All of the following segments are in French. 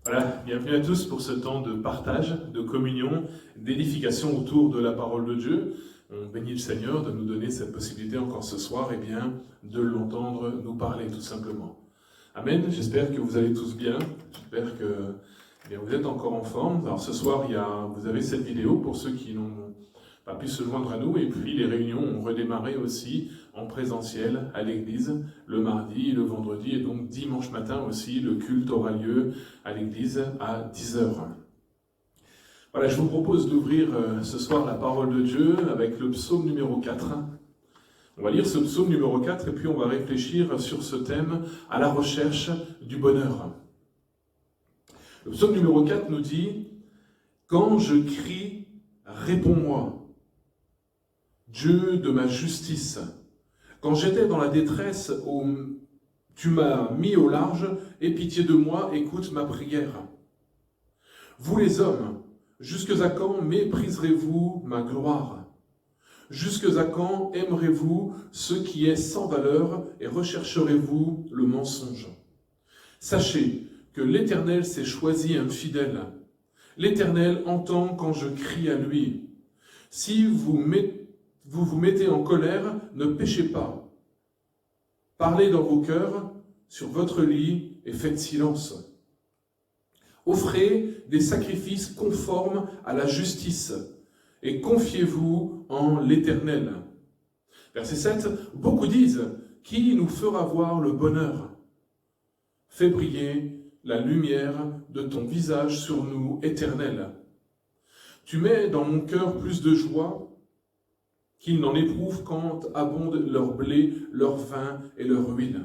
Voilà, bienvenue à tous pour ce temps de partage, de communion, d'édification autour de la parole de Dieu. On bénit le Seigneur de nous donner cette possibilité encore ce soir, de l'entendre nous parler tout simplement. Amen, j'espère que vous allez tous bien, j'espère que vous êtes encore en forme. Alors ce soir, vous avez cette vidéo pour ceux qui n'ont pas pu se joindre à nous, et puis les réunions ont redémarré aussi en présentiel à l'église le mardi, le vendredi, et donc dimanche matin aussi, le culte aura lieu à l'église à 10h. Voilà, je vous propose d'ouvrir ce soir la parole de Dieu avec le psaume numéro 4. On va lire ce psaume numéro 4 et puis on va réfléchir sur ce thème à la recherche du bonheur. Le psaume numéro 4 nous dit « Quand je crie, réponds-moi, Dieu de ma justice. Quand j'étais dans la détresse, tu m'as mis au large, aie pitié de moi, écoute ma prière. Vous les hommes, jusque à quand mépriserez-vous ma gloire? Jusque à quand aimerez-vous ce qui est sans valeur et rechercherez-vous le mensonge? Sachez que l'Éternel s'est choisi un fidèle. L'Éternel entend quand je crie à lui. Si vous vous mettez en colère, ne péchez pas. Parlez dans vos cœurs, sur votre lit, et faites silence. Offrez des sacrifices conformes à la justice, et confiez-vous en l'Éternel. Verset 7, beaucoup disent, qui nous fera voir le bonheur? Fais briller la lumière de ton visage sur nous, Éternel. Tu mets dans mon cœur plus de joie qu'ils n'en éprouvent quand abondent leur blé, leur vin et leur huile.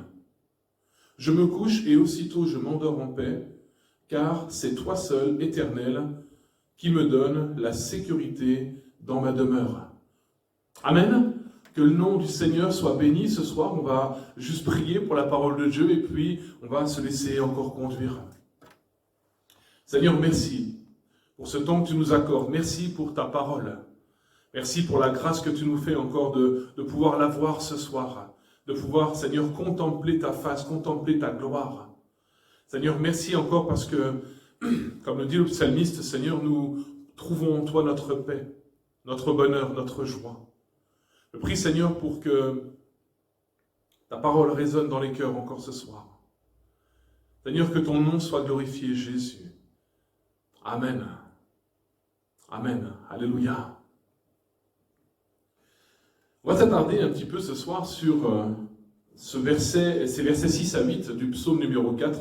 Je me couche et aussitôt je m'endors en paix, car c'est toi seul, Éternel, qui me donne la sécurité dans ma demeure. Amen. Que le nom du Seigneur soit béni ce soir. On va juste prier pour la parole de Dieu et puis on va se laisser encore conduire. Seigneur, merci pour ce temps que tu nous accordes. Merci pour ta parole. Merci pour la grâce que tu nous fais encore de pouvoir la voir ce soir, de pouvoir, Seigneur, contempler ta face, contempler ta gloire. Seigneur, merci encore parce que, comme le dit le psalmiste, Seigneur, nous trouvons en toi notre paix, notre bonheur, notre joie. Je prie, Seigneur, pour que ta parole résonne dans les cœurs encore ce soir. Seigneur, que ton nom soit glorifié, Jésus. Amen. Amen. Alléluia. On va s'attarder un petit peu ce soir sur ces versets 6 à 8 du psaume numéro 4.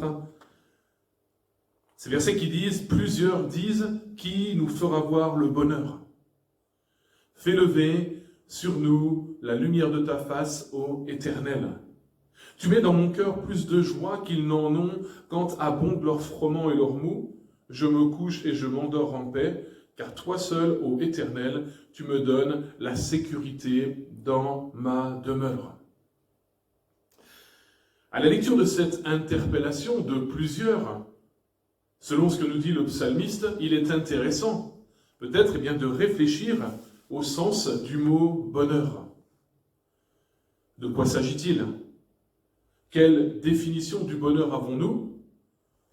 Ces versets qui disent, plusieurs disent, qui nous fera voir le bonheur? Fais lever sur nous la lumière de ta face, ô Éternel. Tu mets dans mon cœur plus de joie qu'ils n'en ont quand abondent leur froment et leur mou. Je me couche et je m'endors en paix, car toi seul, ô Éternel, tu me donnes la sécurité dans ma demeure. À la lecture de cette interpellation de plusieurs, selon ce que nous dit le psalmiste, il est intéressant, peut-être de réfléchir au sens du mot bonheur. De quoi s'agit-il? Quelle définition du bonheur avons-nous?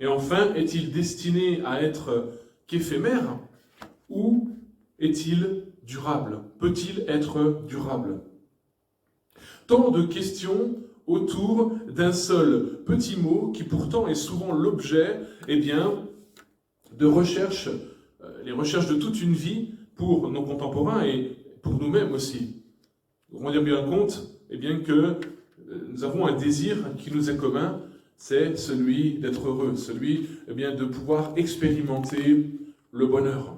Et enfin, est-il destiné à être qu'éphémère ou est-il durable? Peut-il être durable? Tant de questions autour d'un seul petit mot qui pourtant est souvent l'objet de recherches, les recherches de toute une vie pour nos contemporains et pour nous-mêmes aussi. Nous nous rendons bien compte que nous avons un désir qui nous est commun, c'est celui d'être heureux, celui de pouvoir expérimenter le bonheur.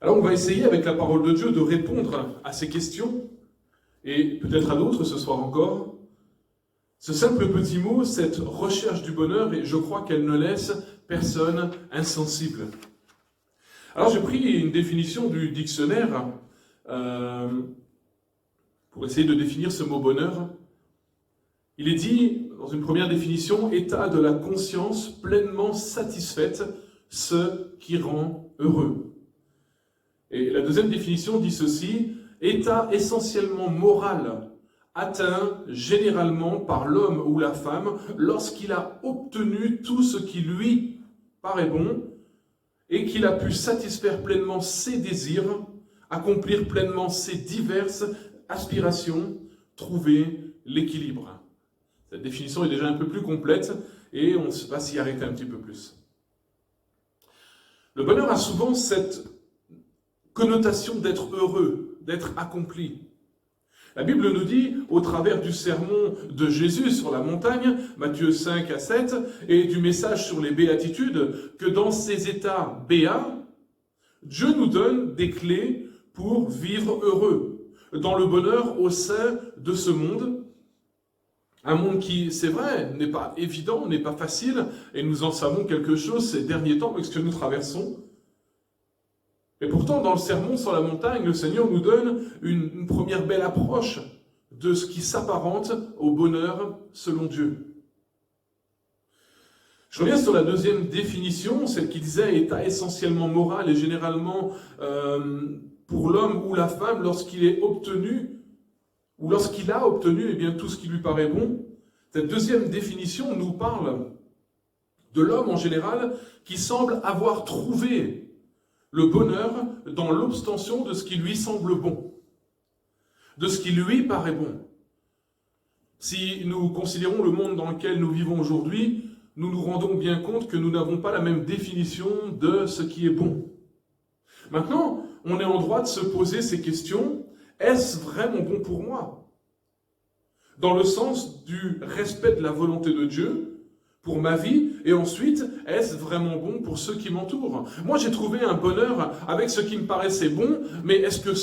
Alors on va essayer avec la parole de Dieu de répondre à ces questions, et peut-être à d'autres ce soir encore. Ce simple petit mot, cette recherche du bonheur, et je crois qu'elle ne laisse personne insensible. Alors j'ai pris une définition du dictionnaire pour essayer de définir ce mot bonheur. Il est dit, dans une première définition, état de la conscience pleinement satisfaite, ce qui rend heureux. Et la deuxième définition dit ceci, état essentiellement moral, atteint généralement par l'homme ou la femme lorsqu'il a obtenu tout ce qui lui paraît bon et qu'il a pu satisfaire pleinement ses désirs, accomplir pleinement ses diverses aspirations, trouver l'équilibre. Cette définition est déjà un peu plus complète et on va s'y arrêter un petit peu plus. Le bonheur a souvent cette connotation d'être heureux, d'être accompli. La Bible nous dit, au travers du sermon de Jésus sur la montagne, Matthieu 5 à 7, et du message sur les béatitudes, que dans ces états béats, Dieu nous donne des clés pour vivre heureux, dans le bonheur au sein de ce monde. Un monde qui, c'est vrai, n'est pas évident, n'est pas facile, et nous en savons quelque chose ces derniers temps avec ce que nous traversons. Et pourtant, dans le sermon sur la montagne, le Seigneur nous donne une première belle approche de ce qui s'apparente au bonheur selon Dieu. Je reviens sur la deuxième définition, celle qui disait état essentiellement moral et généralement pour l'homme ou la femme lorsqu'il est obtenu, ou lorsqu'il a obtenu eh bien, tout ce qui lui paraît bon. Cette deuxième définition nous parle de l'homme en général qui semble avoir trouvé le bonheur dans l'obstention de ce qui lui semble bon, de ce qui lui paraît bon. Si nous considérons le monde dans lequel nous vivons aujourd'hui, nous nous rendons bien compte que nous n'avons pas la même définition de ce qui est bon. Maintenant, on est en droit de se poser ces questions. Est-ce vraiment bon pour moi? Dans le sens du respect de la volonté de Dieu pour ma vie, et ensuite, est-ce vraiment bon pour ceux qui m'entourent? Moi, j'ai trouvé un bonheur avec ce qui me paraissait bon, mais est-ce que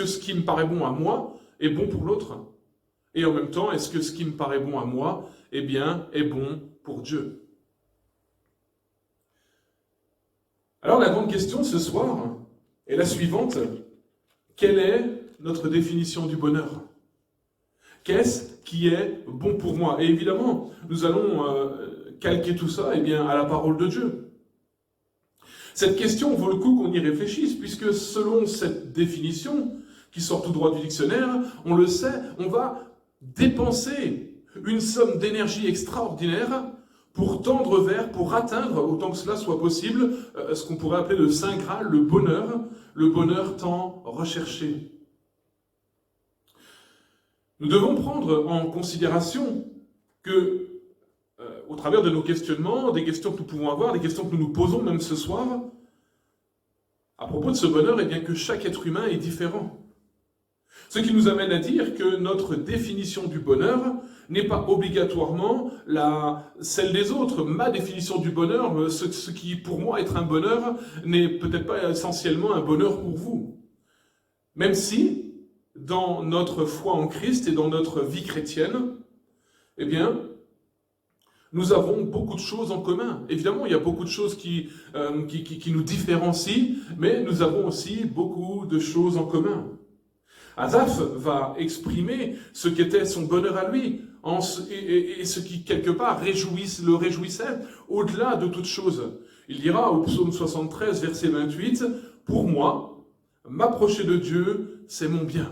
ce qui me paraît bon à moi est bon pour l'autre? Et en même temps, est-ce que ce qui me paraît bon à moi, eh bien, est bon pour Dieu? Alors, la grande question ce soir est la suivante. Quelle est notre définition du bonheur? Qu'est-ce qui est bon pour moi? Et évidemment, nous allons calquer tout ça eh bien, à la parole de Dieu. Cette question vaut le coup qu'on y réfléchisse, puisque selon cette définition, qui sort tout droit du dictionnaire, on le sait, on va dépenser une somme d'énergie extraordinaire pour tendre vers, pour atteindre, autant que cela soit possible, ce qu'on pourrait appeler le Saint Graal, le bonheur tant recherché. Nous devons prendre en considération que, au travers de nos questionnements, des questions que nous pouvons avoir, des questions que nous nous posons même ce soir, à propos de ce bonheur, eh bien que chaque être humain est différent. Ce qui nous amène à dire que notre définition du bonheur n'est pas obligatoirement celle des autres. Ma définition du bonheur, ce qui pour moi être un bonheur, n'est peut-être pas essentiellement un bonheur pour vous. Même si, dans notre foi en Christ et dans notre vie chrétienne, eh bien, nous avons beaucoup de choses en commun. Évidemment, il y a beaucoup de choses qui nous différencient, mais nous avons aussi beaucoup de choses en commun. Asaph va exprimer ce qu'était son bonheur à lui, et ce qui, quelque part, le réjouissait au-delà de toute chose. Il dira au psaume 73, verset 28, « Pour moi, m'approcher de Dieu, c'est mon bien.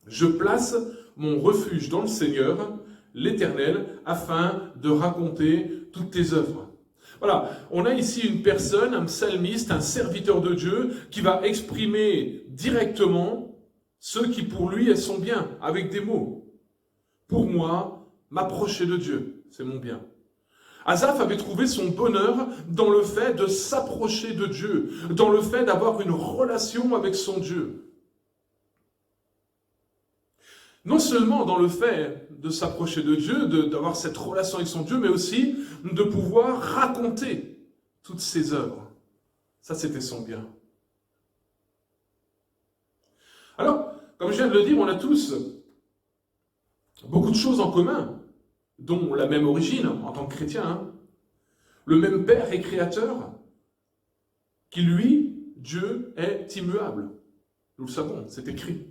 Je place mon refuge dans le Seigneur, l'Éternel, afin de raconter toutes tes œuvres. » Voilà, on a ici une personne, un psalmiste, un serviteur de Dieu, qui va exprimer directement ce qui pour lui est son bien, avec des mots. Pour moi, m'approcher de Dieu, c'est mon bien. Asaph avait trouvé son bonheur dans le fait de s'approcher de Dieu, dans le fait d'avoir une relation avec son Dieu. Non seulement dans le fait de s'approcher de Dieu, d'avoir cette relation avec son Dieu, mais aussi de pouvoir raconter toutes ses œuvres. Ça, c'était son bien. Alors, comme je viens de le dire, on a tous beaucoup de choses en commun, dont la même origine en tant que chrétien, hein. Le même Père et Créateur, qui lui, Dieu, est immuable. Nous le savons, c'est écrit.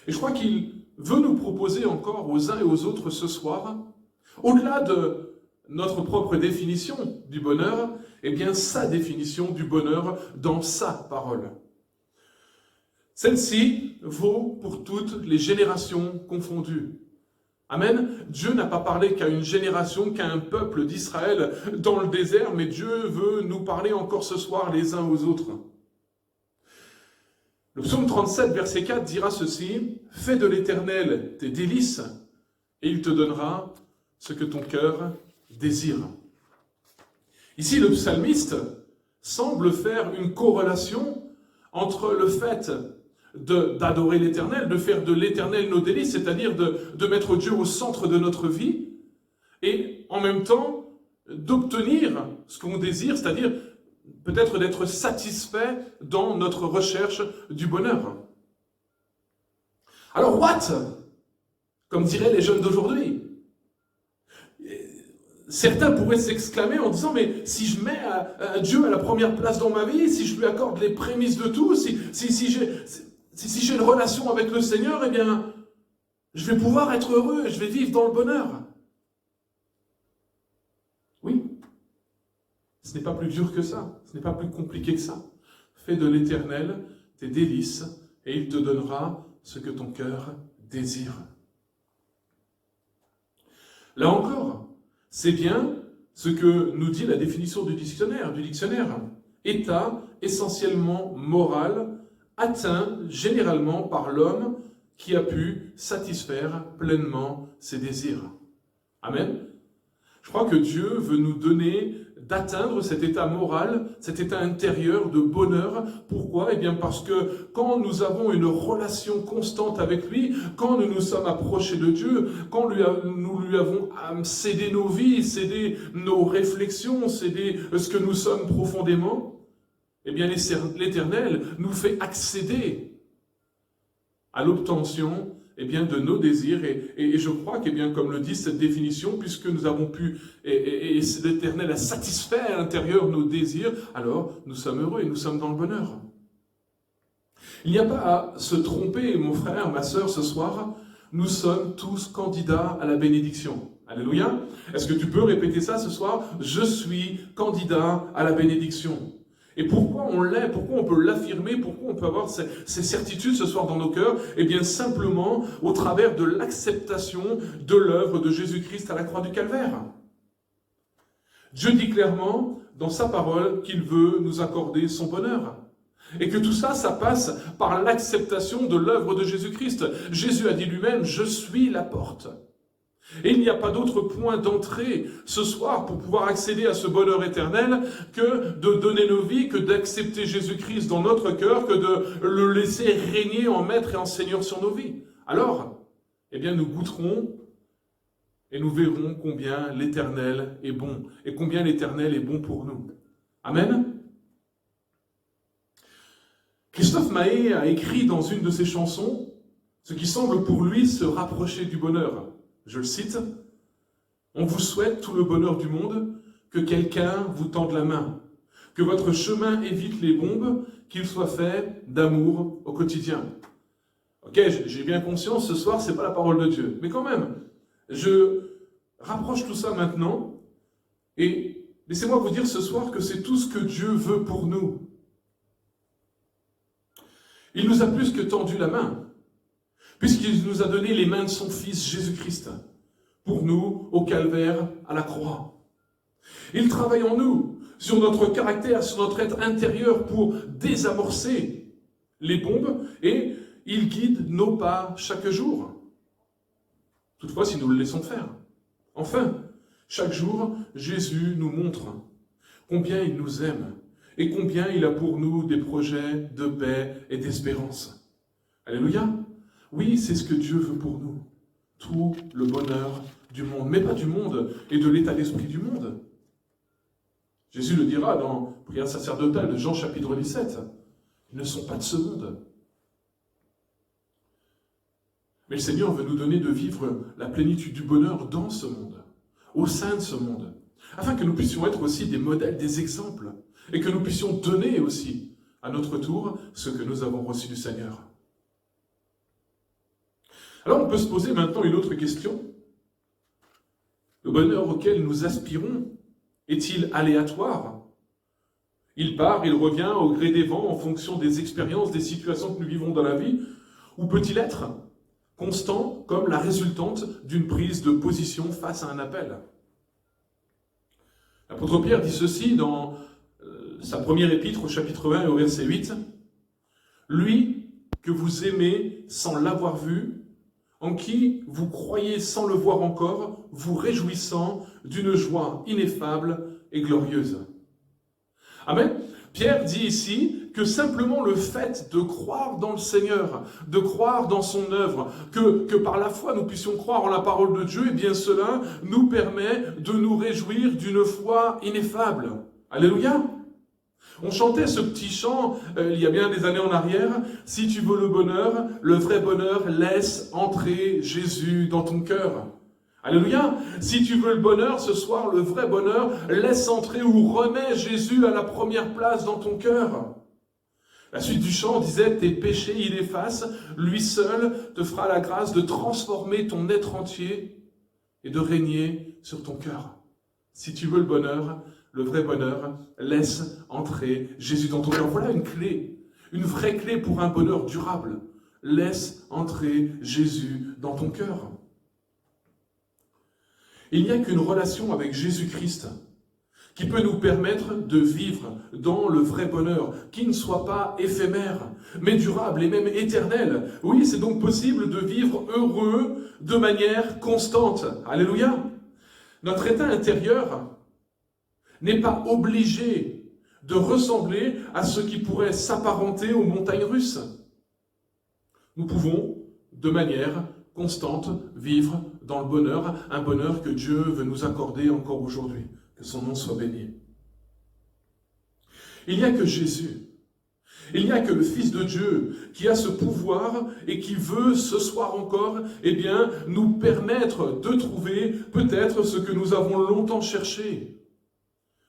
Et je crois qu'il veut nous proposer encore aux uns et aux autres ce soir, au-delà de notre propre définition du bonheur, eh bien sa définition du bonheur dans sa parole. Celle-ci vaut pour toutes les générations confondues. Amen. Dieu n'a pas parlé qu'à une génération, qu'à un peuple d'Israël dans le désert, mais Dieu veut nous parler encore ce soir les uns aux autres. Le psaume 37, verset 4 dira ceci, « Fais de l'Éternel tes délices, et il te donnera ce que ton cœur désire. » Ici, le psalmiste semble faire une corrélation entre le fait d'adorer l'Éternel, de faire de l'Éternel nos délices, c'est-à-dire de mettre Dieu au centre de notre vie, et en même temps d'obtenir ce qu'on désire, c'est-à-dire peut-être d'être satisfait dans notre recherche du bonheur. Alors what? Comme diraient les jeunes d'aujourd'hui. Certains pourraient s'exclamer en disant, mais si je mets Dieu à la première place dans ma vie, si je lui accorde les prémices de tout, si j'ai une relation avec le Seigneur, eh bien, je vais pouvoir être heureux, je vais vivre dans le bonheur. Oui, ce n'est pas plus dur que ça, ce n'est pas plus compliqué que ça. Fais de l'Éternel tes délices, et il te donnera ce que ton cœur désire. Là encore, c'est bien ce que nous dit la définition du dictionnaire. État essentiellement moral, atteint généralement par l'homme qui a pu satisfaire pleinement ses désirs. Amen. Je crois que Dieu veut nous donner d'atteindre cet état moral, cet état intérieur de bonheur. Pourquoi? Eh bien parce que quand nous avons une relation constante avec lui, quand nous nous sommes approchés de Dieu, quand nous lui avons cédé nos vies, cédé nos réflexions, cédé ce que nous sommes profondément, eh bien l'Éternel nous fait accéder à l'obtention de nos désirs. Et je crois que, comme le dit cette définition, puisque nous avons pu, et l'Éternel a satisfait à l'intérieur nos désirs, alors nous sommes heureux et nous sommes dans le bonheur. Il n'y a pas à se tromper, mon frère, ma sœur, ce soir, nous sommes tous candidats à la bénédiction. Alléluia. Est-ce que tu peux répéter ça ce soir? Je suis candidat à la bénédiction. Et pourquoi on l'est? Pourquoi on peut l'affirmer? Pourquoi on peut avoir ces certitudes ce soir dans nos cœurs? Eh bien simplement au travers de l'acceptation de l'œuvre de Jésus-Christ à la croix du Calvaire. Dieu dit clairement dans sa parole qu'il veut nous accorder son bonheur. Et que tout ça, ça passe par l'acceptation de l'œuvre de Jésus-Christ. Jésus a dit lui-même, « Je suis la porte ». Et il n'y a pas d'autre point d'entrée ce soir pour pouvoir accéder à ce bonheur éternel que de donner nos vies, que d'accepter Jésus-Christ dans notre cœur, que de le laisser régner en maître et en seigneur sur nos vies. Alors, eh bien, nous goûterons et nous verrons combien l'Éternel est bon et combien l'Éternel est bon pour nous. Amen. Christophe Maé a écrit dans une de ses chansons ce qui semble pour lui se rapprocher du bonheur. Je le cite, « On vous souhaite tout le bonheur du monde, que quelqu'un vous tende la main, que votre chemin évite les bombes, qu'il soit fait d'amour au quotidien. » Ok, j'ai bien conscience, ce soir, c'est pas la parole de Dieu. Mais quand même, je rapproche tout ça maintenant, et laissez-moi vous dire ce soir que c'est tout ce que Dieu veut pour nous. Il nous a plus que tendu la main, puisqu'il nous a donné les mains de son Fils Jésus-Christ, pour nous, au calvaire, à la croix. Il travaille en nous, sur notre caractère, sur notre être intérieur, pour désamorcer les bombes, et il guide nos pas chaque jour. Toutefois, si nous le laissons faire. Enfin, chaque jour, Jésus nous montre combien il nous aime, et combien il a pour nous des projets de paix et d'espérance. Alléluia! Oui, c'est ce que Dieu veut pour nous. Tout le bonheur du monde. Mais pas du monde et de l'état d'esprit du monde. Jésus le dira dans Prière sacerdotale de Jean chapitre 17. Ils ne sont pas de ce monde. Mais le Seigneur veut nous donner de vivre la plénitude du bonheur dans ce monde, au sein de ce monde, afin que nous puissions être aussi des modèles, des exemples, et que nous puissions donner aussi, à notre tour, ce que nous avons reçu du Seigneur. Alors on peut se poser maintenant une autre question. Le bonheur auquel nous aspirons est-il aléatoire? Il part, il revient au gré des vents en fonction des expériences, des situations que nous vivons dans la vie. Ou peut-il être constant comme la résultante d'une prise de position face à un appel? L'apôtre Pierre dit ceci dans sa première épître au chapitre 1 et au verset 8. « Lui que vous aimez sans l'avoir vu, en qui vous croyez sans le voir encore, vous réjouissant d'une joie ineffable et glorieuse. » Amen. Pierre dit ici que simplement le fait de croire dans le Seigneur, de croire dans son œuvre, que par la foi nous puissions croire en la parole de Dieu, eh bien cela nous permet de nous réjouir d'une foi ineffable. Alléluia. On chantait ce petit chant il y a bien des années en arrière. Si tu veux le bonheur, le vrai bonheur, laisse entrer Jésus dans ton cœur. Alléluia. Si tu veux le bonheur, ce soir, le vrai bonheur, laisse entrer ou remets Jésus à la première place dans ton cœur. La suite du chant disait, tes péchés il efface, lui seul te fera la grâce de transformer ton être entier et de régner sur ton cœur. Si tu veux le bonheur, le vrai bonheur, laisse entrer Jésus dans ton cœur. Voilà une clé, une vraie clé pour un bonheur durable. Laisse entrer Jésus dans ton cœur. Il n'y a qu'une relation avec Jésus-Christ qui peut nous permettre de vivre dans le vrai bonheur, qui ne soit pas éphémère, mais durable et même éternel. Oui, c'est donc possible de vivre heureux de manière constante. Alléluia. Notre état intérieur n'est pas obligé de ressembler à ce qui pourrait s'apparenter aux montagnes russes. Nous pouvons, de manière constante, vivre dans le bonheur, un bonheur que Dieu veut nous accorder encore aujourd'hui. Que son nom soit béni. Il n'y a que Jésus, il n'y a que le Fils de Dieu qui a ce pouvoir et qui veut ce soir encore, eh bien, nous permettre de trouver peut-être ce que nous avons longtemps cherché,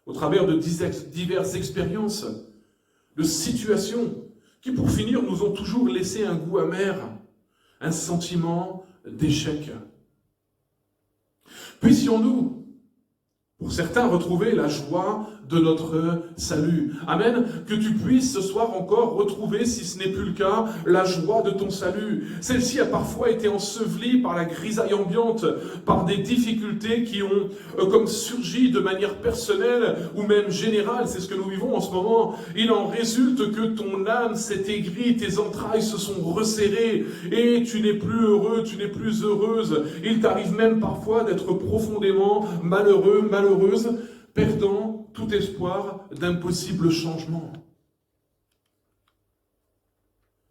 au travers de diverses expériences, de situations qui, pour finir, nous ont toujours laissé un goût amer, un sentiment d'échec. Puissions-nous, pour certains, retrouver la joie de notre salut. Amen. Que tu puisses ce soir encore retrouver, si ce n'est plus le cas, la joie de ton salut. Celle-ci a parfois été ensevelie par la grisaille ambiante, par des difficultés qui ont comme surgi de manière personnelle ou même générale. C'est ce que nous vivons en ce moment. Il en résulte que ton âme s'est aigrie, tes entrailles se sont resserrées et tu n'es plus heureux, tu n'es plus heureuse. Il t'arrive même parfois d'être profondément malheureux, malheureuse, perdant tout espoir d'un possible changement.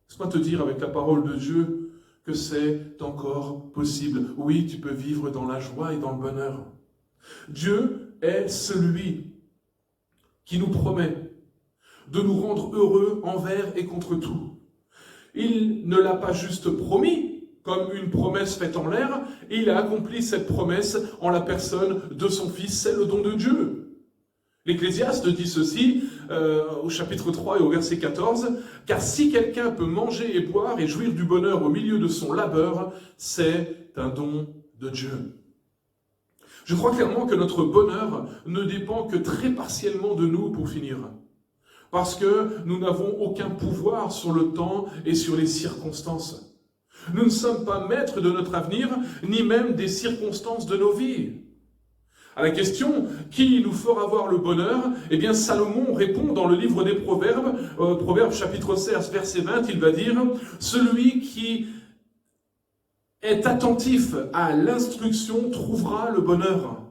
Laisse-moi te dire avec la parole de Dieu que c'est encore possible. Oui, tu peux vivre dans la joie et dans le bonheur. Dieu est celui qui nous promet de nous rendre heureux envers et contre tout. Il ne l'a pas juste promis, comme une promesse faite en l'air, et il a accompli cette promesse en la personne de son Fils, c'est le don de Dieu. L'Ecclésiaste dit ceci au chapitre 3 et au verset 14, « Car si quelqu'un peut manger et boire et jouir du bonheur au milieu de son labeur, c'est un don de Dieu. » Je crois clairement que notre bonheur ne dépend que très partiellement de nous pour finir. Parce que nous n'avons aucun pouvoir sur le temps et sur les circonstances. Nous ne sommes pas maîtres de notre avenir, ni même des circonstances de nos vies. À la question « Qui nous fera voir le bonheur ?» Eh bien, Salomon répond dans le livre des Proverbes, Proverbes chapitre 16, verset 20, il va dire « Celui qui est attentif à l'instruction trouvera le bonheur.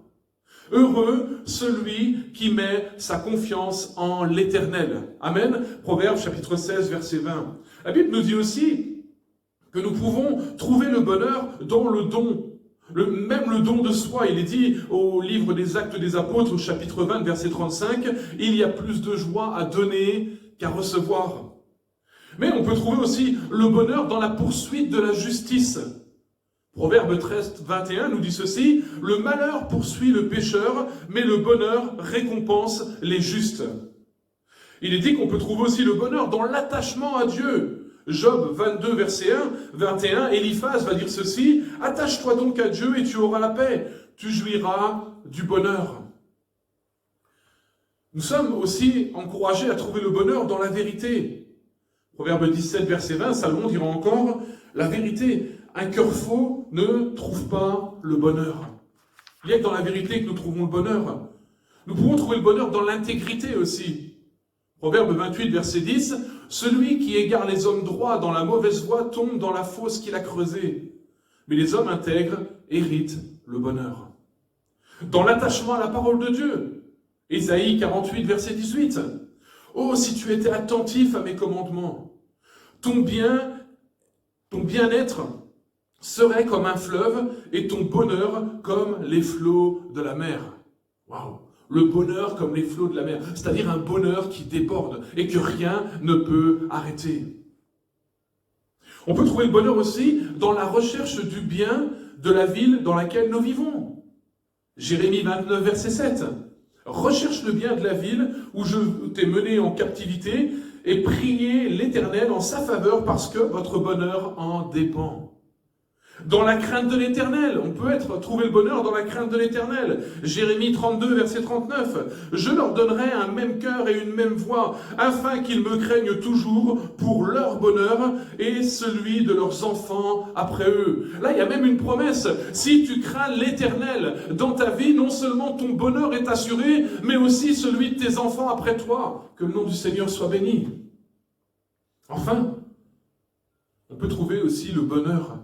Heureux celui qui met sa confiance en l'Éternel. » Amen. Proverbes chapitre 16, verset 20. La Bible nous dit aussi que nous pouvons trouver le bonheur dans le don. Même le don de soi, il est dit au livre des Actes des Apôtres, au chapitre 20, verset 35, « Il y a plus de joie à donner qu'à recevoir. » Mais on peut trouver aussi le bonheur dans la poursuite de la justice. Proverbe 13, 21 nous dit ceci, « Le malheur poursuit le pécheur, mais le bonheur récompense les justes. » Il est dit qu'on peut trouver aussi le bonheur dans l'attachement à Dieu. Job 22, verset 21, Eliphaz va dire ceci, « Attache-toi donc à Dieu et tu auras la paix, tu jouiras du bonheur. » Nous sommes aussi encouragés à trouver le bonheur dans la vérité. Proverbe 17, verset 20, Salomon dira encore, la vérité, un cœur faux ne trouve pas le bonheur. Il y a que dans la vérité que nous trouvons le bonheur. Nous pouvons trouver le bonheur dans l'intégrité aussi. Proverbe 28, verset 10, celui qui égare les hommes droits dans la mauvaise voie tombe dans la fosse qu'il a creusée. Mais les hommes intègres héritent le bonheur. Dans l'attachement à la parole de Dieu. Ésaïe 48, verset 18. Oh, si tu étais attentif à mes commandements, ton bien-être serait comme un fleuve et ton bonheur comme les flots de la mer. Waouh! Le bonheur comme les flots de la mer, c'est-à-dire un bonheur qui déborde et que rien ne peut arrêter. On peut trouver le bonheur aussi dans la recherche du bien de la ville dans laquelle nous vivons. Jérémie 29, verset 7. Recherche le bien de la ville où je t'ai mené en captivité et priez l'Éternel en sa faveur parce que votre bonheur en dépend. Dans la crainte de l'Éternel, on peut trouver le bonheur dans la crainte de l'Éternel. Jérémie 32, verset 39. Je leur donnerai un même cœur et une même voix, afin qu'ils me craignent toujours pour leur bonheur et celui de leurs enfants après eux. Là, il y a même une promesse. Si tu crains l'Éternel dans ta vie, non seulement ton bonheur est assuré, mais aussi celui de tes enfants après toi. Que le nom du Seigneur soit béni. Enfin, on peut trouver aussi le bonheur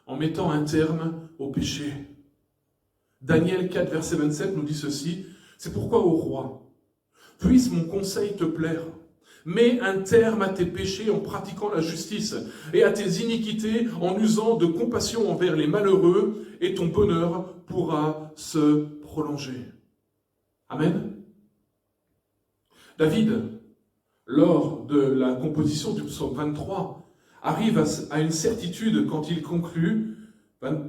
en mettant un terme au péché. Daniel 4, verset 27 nous dit ceci, « C'est pourquoi, ô roi, puisse mon conseil te plaire, mets un terme à tes péchés en pratiquant la justice et à tes iniquités en usant de compassion envers les malheureux, et ton bonheur pourra se prolonger. » Amen. David, lors de la composition du psaume 23, arrive à une certitude quand il conclut,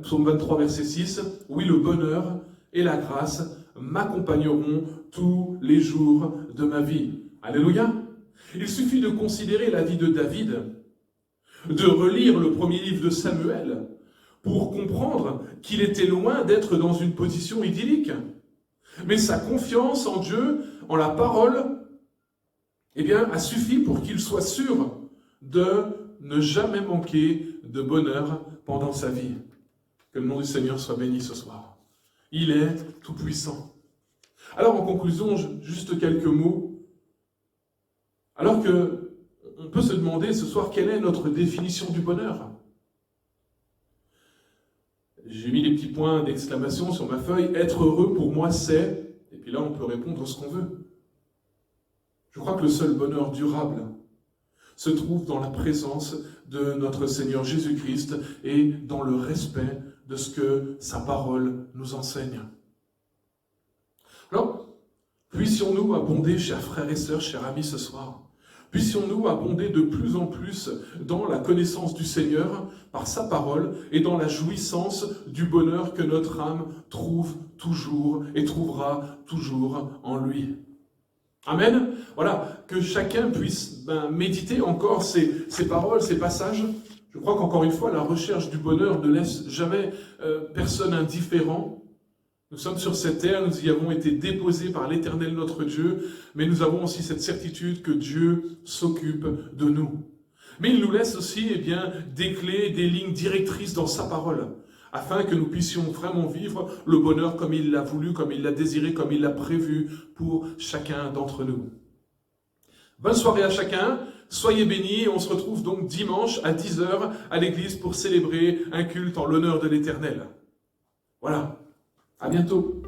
psaume 23, verset 6, « Oui, le bonheur et la grâce m'accompagneront tous les jours de ma vie. » Alléluia. Il suffit de considérer la vie de David, de relire le premier livre de Samuel, pour comprendre qu'il était loin d'être dans une position idyllique. Mais sa confiance en Dieu, en la parole, a suffi pour qu'il soit sûr de ne jamais manquer de bonheur pendant sa vie. Que le nom du Seigneur soit béni ce soir. Il est tout-puissant. Alors en conclusion, juste quelques mots. Alors que on peut se demander ce soir quelle est notre définition du bonheur. J'ai mis des petits points d'exclamation sur ma feuille. Être heureux pour moi c'est... Et puis là on peut répondre ce qu'on veut. Je crois que le seul bonheur durable se trouve dans la présence de notre Seigneur Jésus-Christ et dans le respect de ce que sa parole nous enseigne. Alors, puissions-nous abonder, chers frères et sœurs, chers amis, ce soir, puissions-nous abonder de plus en plus dans la connaissance du Seigneur par sa parole et dans la jouissance du bonheur que notre âme trouve toujours et trouvera toujours en lui. Amen. Voilà, que chacun puisse méditer encore ces paroles, ces passages. Je crois qu'encore une fois, la recherche du bonheur ne laisse jamais personne indifférent. Nous sommes sur cette terre, nous y avons été déposés par l'Éternel notre Dieu, mais nous avons aussi cette certitude que Dieu s'occupe de nous. Mais il nous laisse aussi des clés, des lignes directrices dans sa parole, afin que nous puissions vraiment vivre le bonheur comme il l'a voulu, comme il l'a désiré, comme il l'a prévu pour chacun d'entre nous. Bonne soirée à chacun, soyez bénis, et on se retrouve donc dimanche à 10h à l'église pour célébrer un culte en l'honneur de l'Éternel. Voilà, à bientôt.